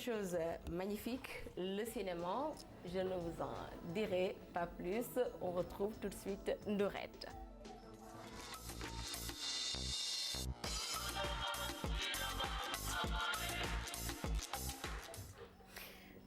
chose magnifique, le cinéma. Je ne vous en dirai pas plus. On retrouve tout de suite Ndourette.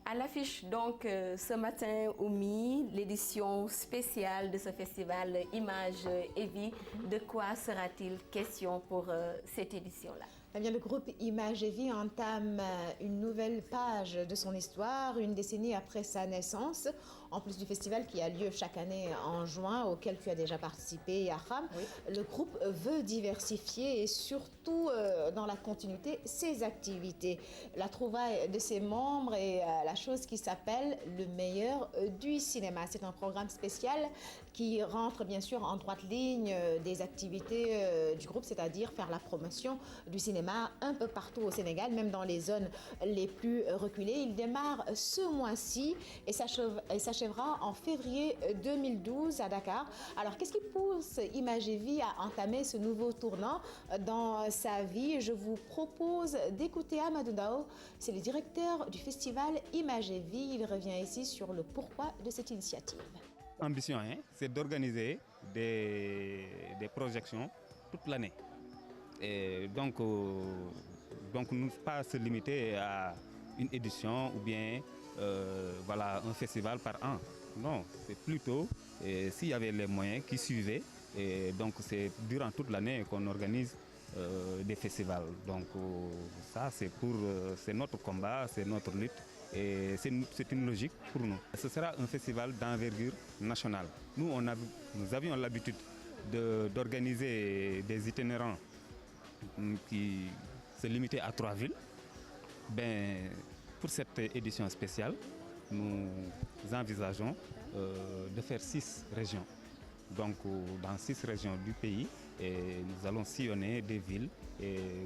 À l'affiche donc ce matin au Mi, l'édition spéciale de ce festival Images et Vie. De quoi sera-t-il question pour cette édition-là? Eh bien, le groupe Images et Vie entame une nouvelle page de son histoire, une décennie après sa naissance, en plus du festival qui a lieu chaque année en juin, auquel tu as déjà participé, Yaham. Oui. Le groupe veut diversifier et surtout, dans la continuité, ses activités. La trouvaille de ses membres est la chose qui s'appelle le meilleur du cinéma. C'est un programme spécial qui rentre bien sûr en droite ligne des activités du groupe, c'est-à-dire faire la promotion du cinéma un peu partout au Sénégal, même dans les zones les plus reculées. Il démarre ce mois-ci et s'achèvera en février 2012 à Dakar. Alors, qu'est-ce qui pousse Images et Vie à entamer ce nouveau tournant dans sa vie? Je vous propose d'écouter Amadou Dao, c'est le directeur du festival Images et Vie. Il revient ici sur le pourquoi de cette initiative. L'ambition, c'est d'organiser des projections toute l'année. Et donc ne pas se limiter à une édition ou bien voilà, un festival par an. Non, c'est plutôt s'il y avait les moyens qui suivaient. Et donc c'est durant toute l'année qu'on organise des festivals. Donc ça c'est notre combat, c'est notre lutte. Et c'est une logique pour nous. Ce sera un festival d'envergure nationale. Nous avions l'habitude d'organiser des itinérants qui se limitaient à 3 villes. Pour cette édition spéciale, nous envisageons de faire 6 régions. Donc dans 6 régions du pays, et nous allons sillonner des villes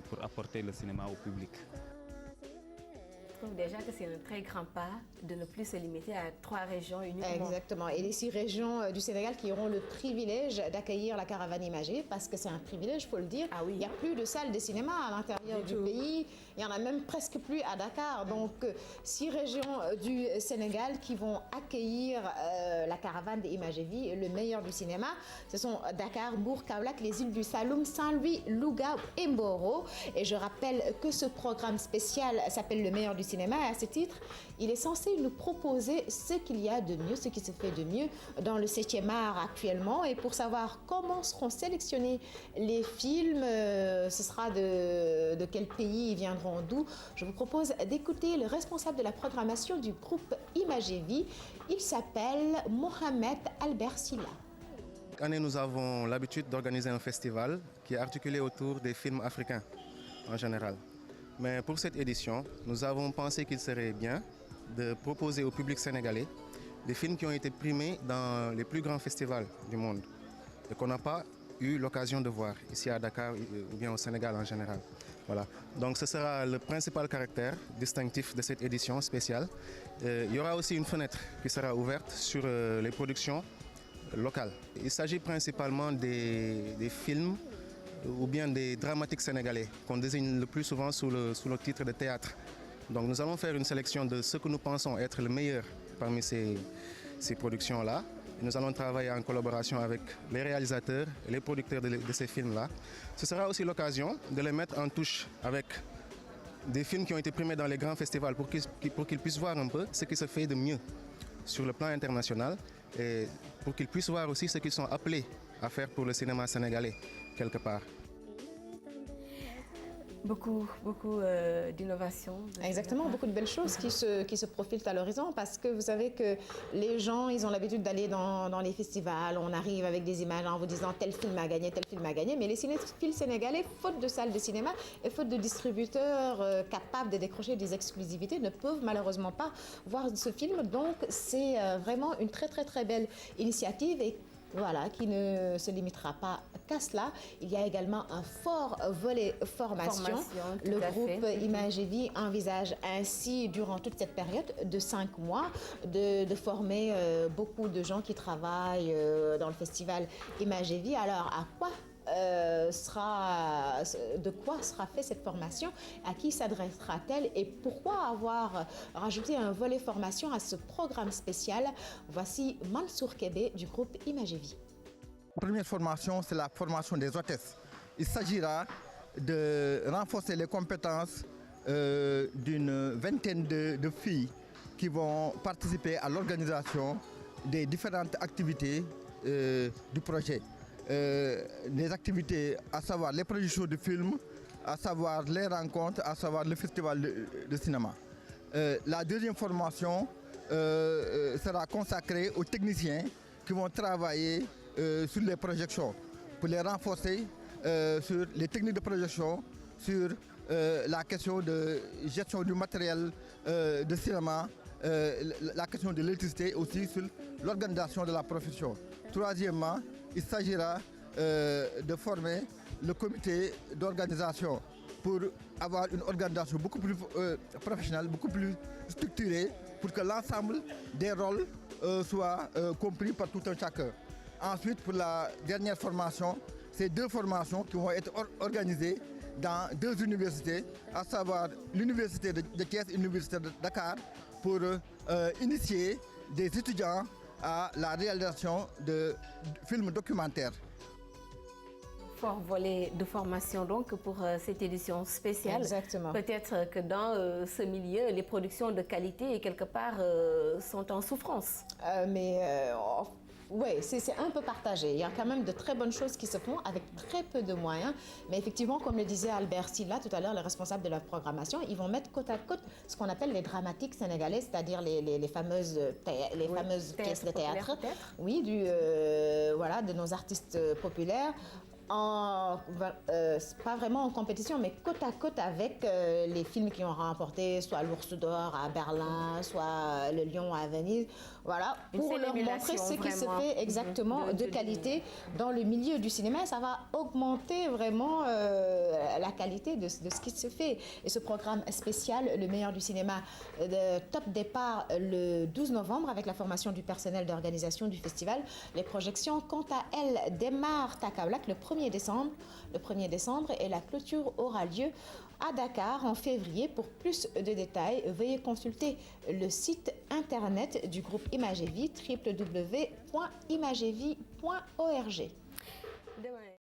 pour apporter le cinéma au public. Je trouve déjà que c'est un très grand pas de ne plus se limiter à 3 régions uniquement. Exactement. Et les 6 régions du Sénégal qui auront le privilège d'accueillir la caravane imagée, parce que c'est un privilège, il faut le dire. Ah oui. Il n'y a plus de salles de cinéma à l'intérieur du pays. Il n'y en a même presque plus à Dakar. Donc, 6 régions du Sénégal qui vont accueillir la caravane d'Images et Vie, le meilleur du cinéma. Ce sont Dakar, Mbour, Kaolack, les îles du Saloum, Saint-Louis, Louga et Mboro. Et je rappelle que ce programme spécial s'appelle le meilleur du cinéma. Et à ce titre, il est censé nous proposer ce qu'il y a de mieux, ce qui se fait de mieux dans le 7e art actuellement. Et pour savoir comment seront sélectionnés les films, ce sera de quel pays ils viendront d'où, je vous propose d'écouter le responsable de la programmation du groupe Images et Vie. Il s'appelle Mohamed Albert Silla. Chaque année, nous avons l'habitude d'organiser un festival qui est articulé autour des films africains en général. Mais pour cette édition, nous avons pensé qu'il serait bien de proposer au public sénégalais des films qui ont été primés dans les plus grands festivals du monde et qu'on n'a pas eu l'occasion de voir ici à Dakar ou bien au Sénégal en général. Voilà. Donc ce sera le principal caractère distinctif de cette édition spéciale. Il y aura aussi une fenêtre qui sera ouverte sur les productions locales. Il s'agit principalement des films ou bien des dramatiques sénégalais qu'on désigne le plus souvent sous le titre de théâtre. Donc nous allons faire une sélection de ce que nous pensons être le meilleur parmi ces productions-là. Nous allons travailler en collaboration avec les réalisateurs et les producteurs de ces films-là. Ce sera aussi l'occasion de les mettre en touche avec des films qui ont été primés dans les grands festivals pour qu'ils puissent voir un peu ce qui se fait de mieux sur le plan international et pour qu'ils puissent voir aussi ce qu'ils sont appelés à faire pour le cinéma sénégalais, quelque part. Beaucoup d'innovations. Exactement, beaucoup de belles choses qui se profilent à l'horizon parce que vous savez que les gens, ils ont l'habitude d'aller dans les festivals, on arrive avec des images en vous disant tel film a gagné, mais les cinéphiles sénégalais, faute de salles de cinéma et faute de distributeurs capables de décrocher des exclusivités, ne peuvent malheureusement pas voir ce film. Donc c'est vraiment une très belle initiative et voilà, qui ne se limitera pas qu'à cela. Il y a également un fort volet formation. Le groupe Images et Vie envisage ainsi, durant toute cette période de 5 mois, de former beaucoup de gens qui travaillent dans le festival Images et Vie. Alors, à quoi de quoi sera faite cette formation, à qui s'adressera-t-elle et pourquoi avoir rajouté un volet formation à ce programme spécial. Voici Mansour Kébé du groupe Image et Vie. La première formation, c'est la formation des hôtesses. Il s'agira de renforcer les compétences d'une vingtaine de filles qui vont participer à l'organisation des différentes activités du projet. Les activités, à savoir les projections de films, à savoir les rencontres, à savoir le festival de cinéma. La deuxième formation sera consacrée aux techniciens qui vont travailler sur les projections, pour les renforcer sur les techniques de projection, sur la question de gestion du matériel de cinéma, la question de l'électricité, aussi sur l'organisation de la profession. Troisièmement, il s'agira de former le comité d'organisation pour avoir une organisation beaucoup plus professionnelle, beaucoup plus structurée, pour que l'ensemble des rôles soient compris par tout un chacun. Ensuite, pour la dernière formation, c'est 2 formations qui vont être organisées dans 2 universités, à savoir l'université de Thiès et l'université de Dakar, pour initier des étudiants à la réalisation de films documentaires. Fort volet de formation donc pour cette édition spéciale. Exactement. Peut-être que dans ce milieu, les productions de qualité quelque part sont en souffrance. Oui, c'est un peu partagé. Il y a quand même de très bonnes choses qui se font avec très peu de moyens. Mais effectivement, comme le disait Albert Silla tout à l'heure, le responsable de la programmation, ils vont mettre côte à côte ce qu'on appelle les dramatiques sénégalais, c'est-à-dire les fameuses pièces de théâtre. Oui, de nos artistes populaires. Pas vraiment en compétition, mais côte à côte avec les films qui ont remporté soit l'Ours d'Or à Berlin, soit Le Lion à Venise, voilà, pour leur montrer ce qui se fait exactement de qualité dans le milieu du cinéma. Ça va augmenter vraiment la qualité de ce qui se fait. Et ce programme spécial, Le meilleur du cinéma, top départ le 12 novembre avec la formation du personnel d'organisation du festival. Les projections, quant à elles, démarrent à Kaolack le 1er décembre et la clôture aura lieu à Dakar en février. Pour plus de détails, veuillez consulter le site internet du groupe Image et Vie, www.imagevie.org.